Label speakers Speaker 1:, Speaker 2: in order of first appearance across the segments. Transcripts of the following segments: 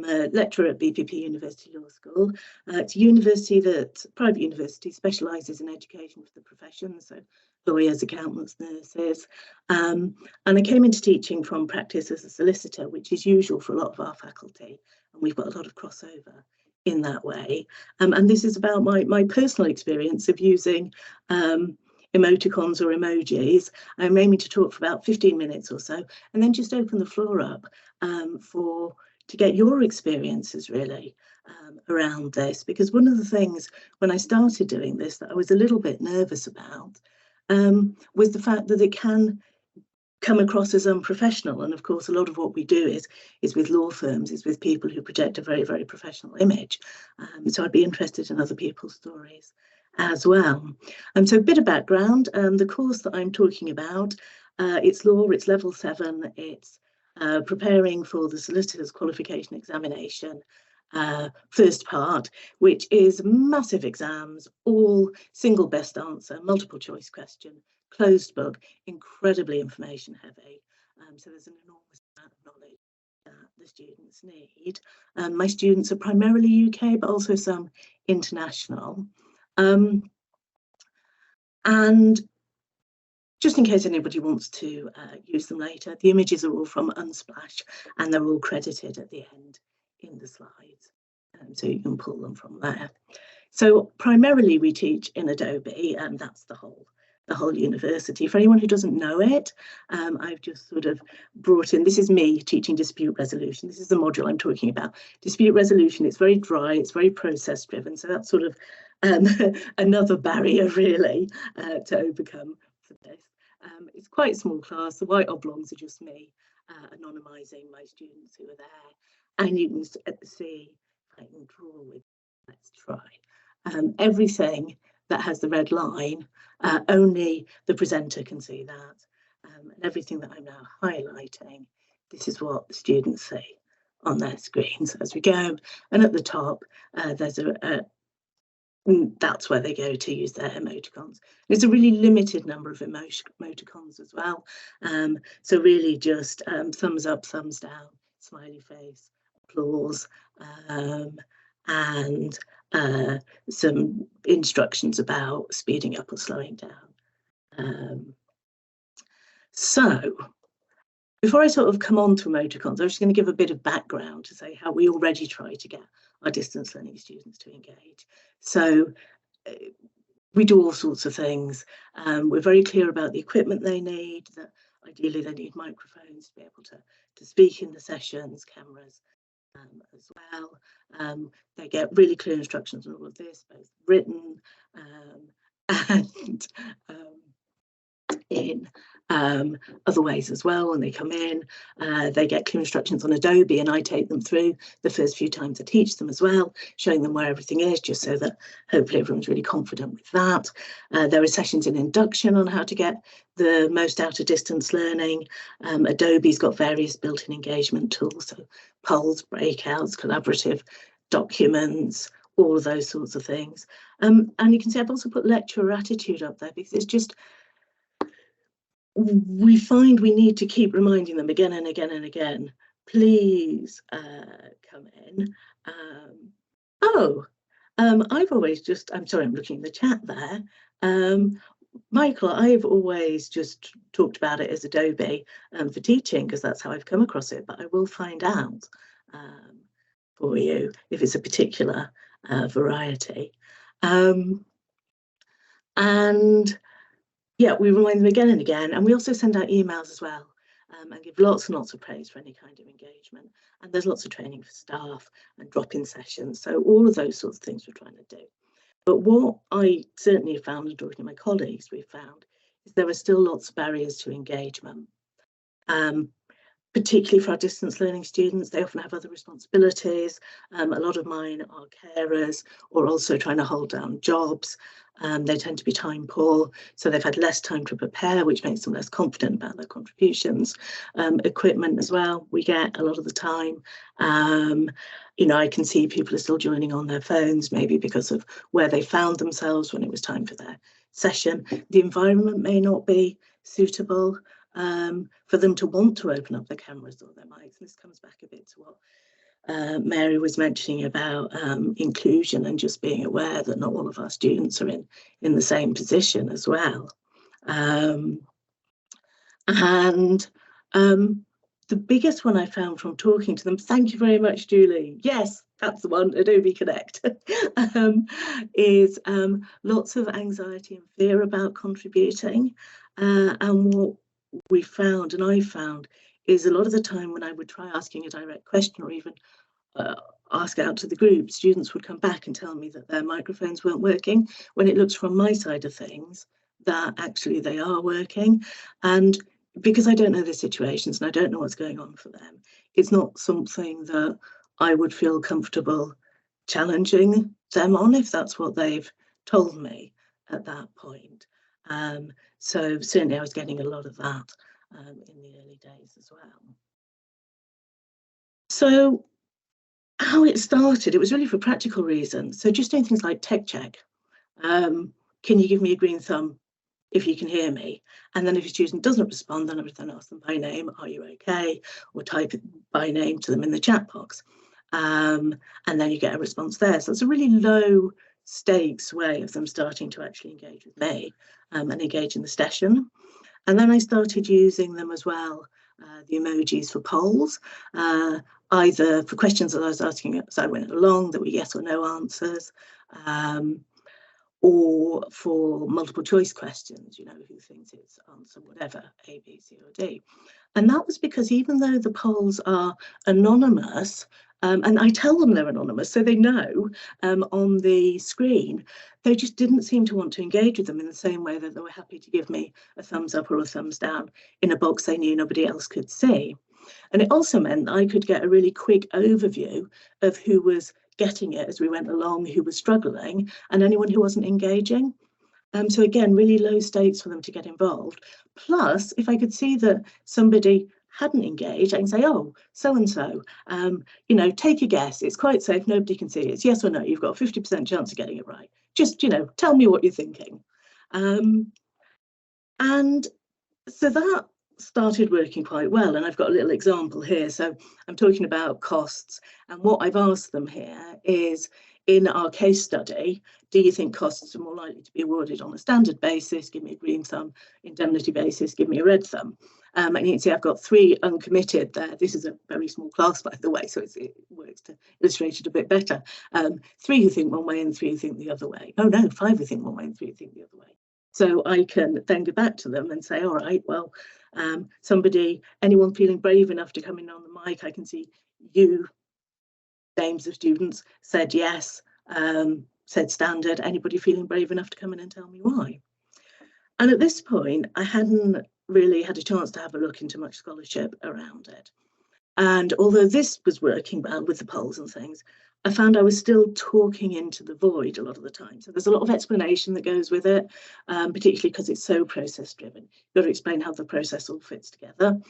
Speaker 1: I'm a lecturer at BPP University Law School. It's a university that, private university, specialises in education for the professions, so lawyers, accountants, nurses. And I came into teaching from practice as a solicitor, which is usual for a lot of our faculty. And we've got a lot of crossover in that way. And this is about my personal experience of using emoticons or emojis. I'm aiming to talk for about 15 minutes or so, and then just open the floor up to get your experiences really around this, because one of the things when I started doing this that I was a little bit nervous about was the fact that it can come across as unprofessional. And of course, a lot of what we do is with law firms, is with people who project a very, very professional image. So I'd be interested in other people's stories as well. So a bit of background, the course that I'm talking about, it's law, it's level 7, it's preparing for the solicitor's qualification examination, first part, which is massive exams, all single best answer, multiple choice question, closed book, incredibly information heavy. So there's an enormous amount of knowledge that the students need. My students are primarily UK, but also some international. And just in case anybody wants to use them later, the images are all from Unsplash and they're all credited at the end in the slides. So you can pull them from there. So primarily we teach in Adobe, and that's the whole university. For anyone who doesn't know it, I've just sort of brought in, this is me teaching dispute resolution. This is the module I'm talking about. Dispute resolution, it's very dry, it's very process driven. So that's sort of another barrier really to overcome for this. It's quite a small class. The white oblongs are just me anonymising my students who are there. And you can see, if I can draw with, let's try. Everything that has the red line, only the presenter can see that. And everything that I'm now highlighting, this is what the students see on their screens as we go. And at the top, there's that's where they go to use their emoticons. There's a really limited number of emoticons as well. So really just thumbs up, thumbs down, smiley face, applause, and some instructions about speeding up or slowing down. So before I sort of come on to emoticons, I'm just going to give a bit of background to say how we already try to get our distance learning students to engage. So we do all sorts of things. We're very clear about the equipment they need, that ideally they need microphones to be able to speak in the sessions, cameras as well. They get really clear instructions on all of this, both written and in other ways as well. When they come in, they get clear instructions on Adobe, and I take them through the first few times I teach them as well, showing them where everything is, just so that hopefully everyone's really confident with that. There are sessions in induction on how to get the most out of distance learning. Adobe's got various built-in engagement tools, so polls, breakouts, collaborative documents, all of those sorts of things. And you can see I've also put lecturer attitude up there, because it's just, we find we need to keep reminding them again and again and again, please come in. I've always just, I'm sorry, I'm looking in the chat there. Michael, I've always just talked about it as Adobe for teaching, because that's how I've come across it, but I will find out for you if it's a particular variety. And yeah, we remind them again and again, and we also send out emails as well, and give lots and lots of praise for any kind of engagement. And there's lots of training for staff and drop-in sessions. So all of those sorts of things we're trying to do. But what I certainly have found, and talking to my colleagues, we've found is there are still lots of barriers to engagement. Particularly for our distance learning students, they often have other responsibilities. A lot of mine are carers, or also trying to hold down jobs. They tend to be time poor, so they've had less time to prepare, which makes them less confident about their contributions. Equipment as well, we get a lot of the time. You know, I can see people are still joining on their phones, maybe because of where they found themselves when it was time for their session. The environment may not be suitable for them to want to open up their cameras or their mics. And this comes back a bit to what Mary was mentioning about inclusion and just being aware that not all of our students are in the same position as well. The biggest one I found from talking to them, thank you very much, Julie. Yes, that's the one, Adobe Connect, is lots of anxiety and fear about contributing. And what we found, and I found, is a lot of the time when I would try asking a direct question or even ask out to the group, students would come back and tell me that their microphones weren't working, when it looks from my side of things that actually they are working. And because I don't know the situations and I don't know what's going on for them, it's not something that I would feel comfortable challenging them on if that's what they've told me at that point. So certainly I was getting a lot of that in the early days as well. So how it started, it was really for practical reasons. So just doing things like tech check. Can you give me a green thumb if you can hear me? And then if a student doesn't respond, then I would then ask them by name, are you okay? Or type by name to them in the chat box. And then you get a response there. So it's a really low stakes way of them starting to actually engage with me and engage in the session. And then I started using them as well, the emojis for polls, either for questions that I was asking as I went along that were yes or no answers, or for multiple choice questions, you know, who thinks it's answer whatever, A, B, C, or D. And that was because even though the polls are anonymous, and I tell them they're anonymous so they know on the screen, they just didn't seem to want to engage with them in the same way that they were happy to give me a thumbs up or a thumbs down in a box they knew nobody else could see. And it also meant I could get a really quick overview of who was getting it as we went along, who was struggling, and anyone who wasn't engaging. So again, really low stakes for them to get involved. Plus, if I could see that somebody hadn't engaged, I can say, oh, so-and-so, you know, take a guess. It's quite safe. Nobody can see it. It's yes or no. You've got a 50% chance of getting it right. Just, you know, tell me what you're thinking. And so that started working quite well. And I've got a little example here. So I'm talking about costs. And what I've asked them here is, in our case study, do you think costs are more likely to be awarded on a standard basis? Give me a green thumb. Indemnity basis, give me a red thumb. And you can see I've got 3 uncommitted there. This is a very small class, by the way, so it works to illustrate it a bit better. 3 who think one way and 3 who think the other way. Oh no, 5 who think one way and 3 who think the other way. So I can then go back to them and say, all right, well, anyone feeling brave enough to come in on the mic, I can see you, names of students, said yes, said standard. Anybody feeling brave enough to come in and tell me why? And at this point, I hadn't really had a chance to have a look into much scholarship around it. And although this was working well with the polls and things, I found I was still talking into the void a lot of the time. So there's a lot of explanation that goes with it, particularly because it's so process driven. You've got to explain how the process all fits together.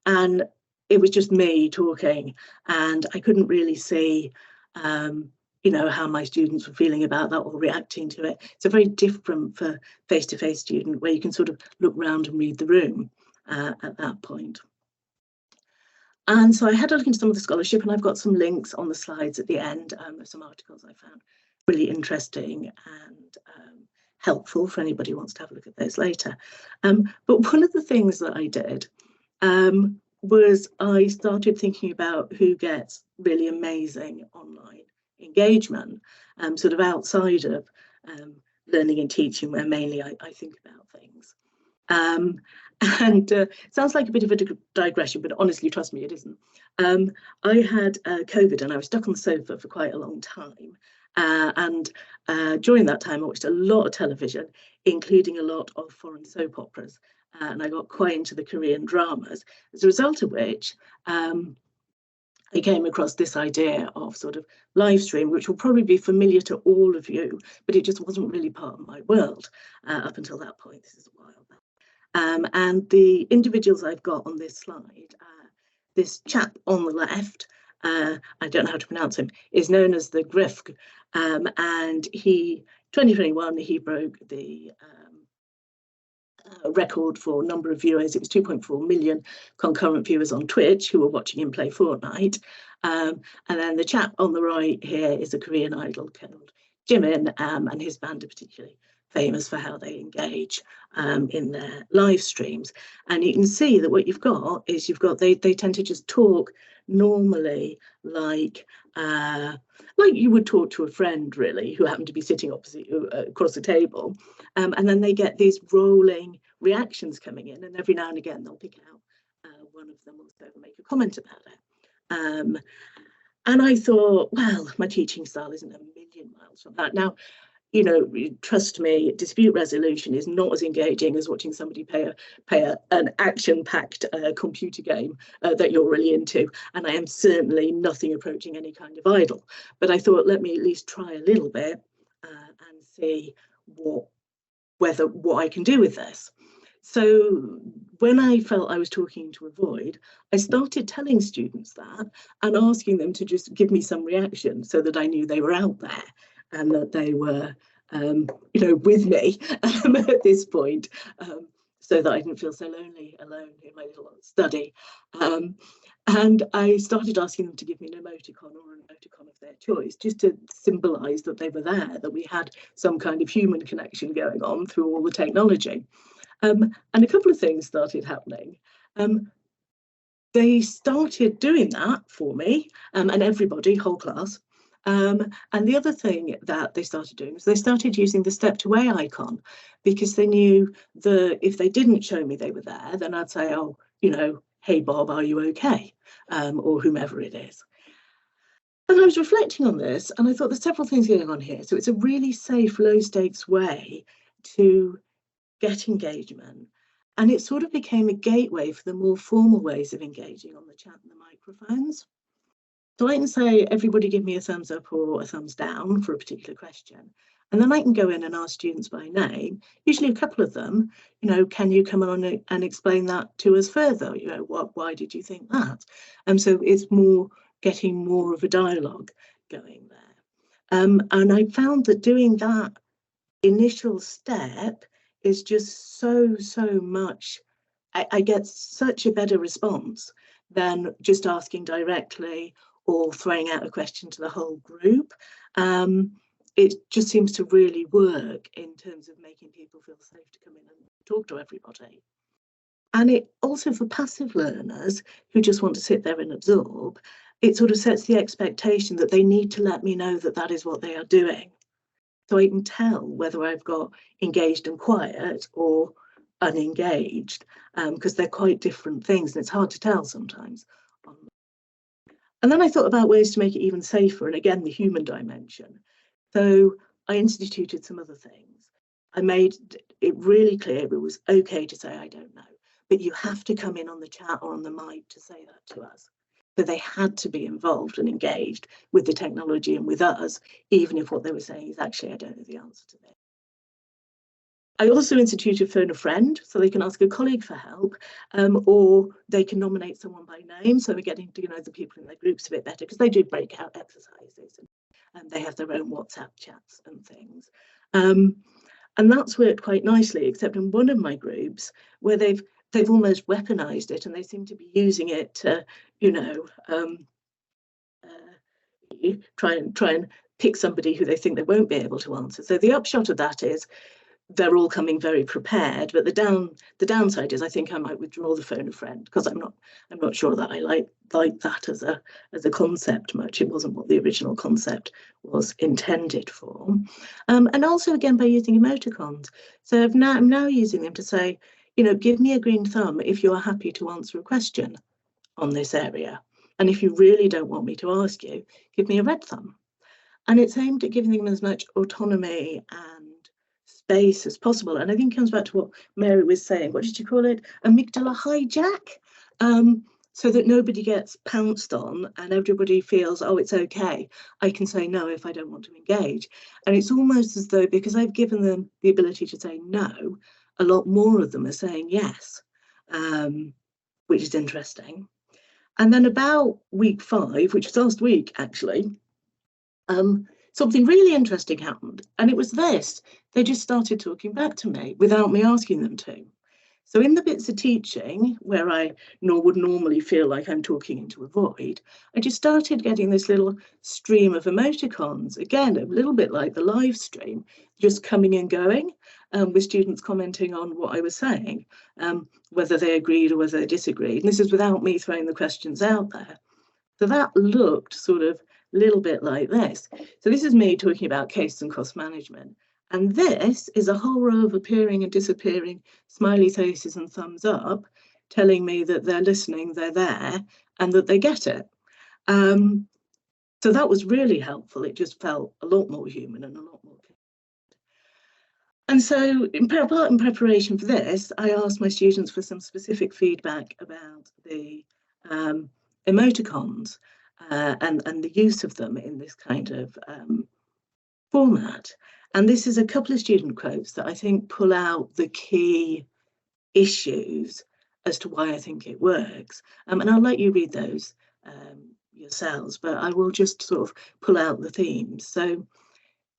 Speaker 1: And it was just me talking, and I couldn't really see, you know, how my students were feeling about that or reacting to it. It's a very different for face-to-face student where you can sort of look around and read the room at that point. And so I had a look into some of the scholarship, and I've got some links on the slides at the end of some articles I found really interesting and helpful for anybody who wants to have a look at those later. But one of the things that I did was I started thinking about who gets really amazing online engagement, sort of outside of learning and teaching, where mainly I think about things. And it sounds like a bit of a digression, but honestly, trust me, it isn't. I had COVID and I was stuck on the sofa for quite a long time. And during that time, I watched a lot of television, including a lot of foreign soap operas. And I got quite into the Korean dramas, as a result of which I came across this idea of sort of live stream, which will probably be familiar to all of you, but it just wasn't really part of my world up until that point. This is a while back. And the individuals I've got on this slide, this chap on the left, I don't know how to pronounce him, is known as the Grifg, and 2021, he broke the record for number of viewers. It was 2.4 million concurrent viewers on Twitch who were watching him play Fortnite. And then the chap on the right here is a Korean idol called Jimin, and his band are particularly famous for how they engage in their live streams. And you can see that what you've got is they tend to just talk normally like you would talk to a friend, really, who happened to be sitting opposite across the table. And then they get these rolling reactions coming in, and every now and again they'll pick out one of them or make a comment about it. And I thought, well, my teaching style isn't a million miles from that. Now, you know, trust me, dispute resolution is not as engaging as watching somebody play an action-packed computer game that you're really into. And I am certainly nothing approaching any kind of idol. But I thought, let me at least try a little bit and see what I can do with this. So when I felt I was talking to avoid, I started telling students that and asking them to just give me some reaction so that I knew they were out there and that they were, you know, with me at this point, so that I didn't feel so lonely alone in my little study. And I started asking them to give me an emoticon or an emoticon of their choice, just to symbolise that they were there, that we had some kind of human connection going on through all the technology. And a couple of things started happening. They started doing that for me, and everybody, whole class. And the other thing that they started doing was they started using the stepped away icon, because they knew that if they didn't show me they were there, then I'd say, oh, you know, hey, Bob, are you okay? Or whomever it is. And I was reflecting on this, and I thought there's several things going on here. So it's a really safe, low stakes way to get engagement. And it sort of became a gateway for the more formal ways of engaging on the chat and the microphones. So I can say, everybody give me a thumbs up or a thumbs down for a particular question. And then I can go in and ask students by name, usually a couple of them, you know, can you come on and explain that to us further? You know, why did you think that? And so it's more getting more of a dialogue going there. And I found that doing that initial step is just so much, I get such a better response than just asking directly or throwing out a question to the whole group. It just seems to really work in terms of making people feel safe to come in and talk to everybody. And it also, for passive learners who just want to sit there and absorb, it sort of sets the expectation that they need to let me know that that is what they are doing. So I can tell whether I've got engaged and quiet or unengaged, because they're quite different things, and it's hard to tell sometimes. And then I thought about ways to make it even safer, and again, the human dimension. So I instituted some other things. I made it really clear it was okay to say, I don't know, but you have to come in on the chat or on the mic to say that to us. So they had to be involved and engaged with the technology and with us, even if what they were saying is actually, I don't know the answer to this. I also instituted phone a friend, so they can ask a colleague for help, or they can nominate someone by name. So we're getting to know the people in their groups a bit better, because they do breakout exercises and they have their own WhatsApp chats and things. And that's worked quite nicely, except in one of my groups where they've almost weaponized it, and they seem to be using it to, you know, try and pick somebody who they think they won't be able to answer. So the upshot of that is they're all coming very prepared, but the downside is I think I might withdraw the phone a friend, because I'm not sure that I like that as a concept much. It wasn't what the original concept was intended for. And also, again, by using emoticons. So I'm now using them to say, you know, give me a green thumb if you are happy to answer a question on this area. And if you really don't want me to ask you, give me a red thumb. And it's aimed at giving them as much autonomy and space as possible. And I think it comes back to what Mary was saying. What did you call it? Amygdala hijack. So that nobody gets pounced on and everybody feels, oh, it's okay. I can say no if I don't want to engage. And it's almost as though, because I've given them the ability to say no, a lot more of them are saying yes, which is interesting. And then about week 5, which was last week, actually, something really interesting happened. And it was this. They just started talking back to me without me asking them to. So in the bits of teaching where I would normally feel like I'm talking into a void, I just started getting this little stream of emoticons, again, a little bit like the live stream, just coming and going, with students commenting on what I was saying, whether they agreed or whether they disagreed. And this is without me throwing the questions out there. So that looked sort of a little bit like this. So this is me talking about case and cost management. And this is a whole row of appearing and disappearing smiley faces and thumbs up, telling me that they're listening, they're there, and that they get it. So that was really helpful. It just felt a lot more human and a lot more. And so in preparation for this, I asked my students for some specific feedback about the emoticons and the use of them in this kind of format. And this is a couple of student quotes that I think pull out the key issues as to why I think it works. And I'll let you read those yourselves, but I will just sort of pull out the themes. So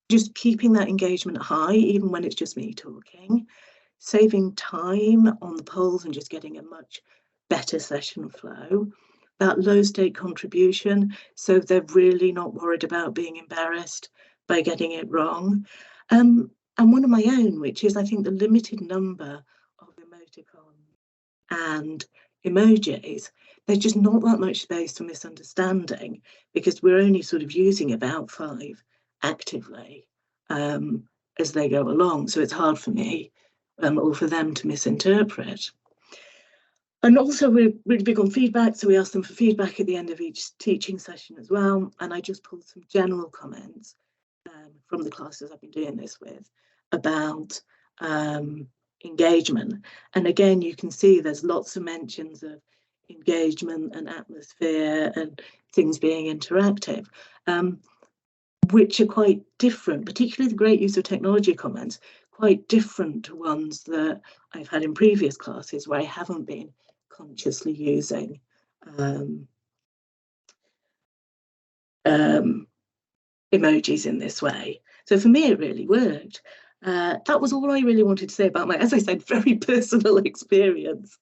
Speaker 1: just keeping that engagement high, even when it's just me talking, saving time on the polls and just getting a much better session flow, that low stake contribution, so they're really not worried about being embarrassed by getting it wrong. And one of my own, which is I think the limited number of emoticons and emojis, there's just not that much space for misunderstanding because we're only sort of using about 5 actively as they go along. So it's hard for me or for them to misinterpret. And also we're really big on feedback, so we ask them for feedback at the end of each teaching session as well. And I just pulled some general comments from the classes I've been doing this with about engagement. And again, you can see there's lots of mentions of engagement and atmosphere and things being interactive, which are quite different, particularly the great use of technology comments, quite different to ones that I've had in previous classes where I haven't been consciously using emojis in this way. So for me, it really worked. That was all I really wanted to say about my, as I said, very personal experience.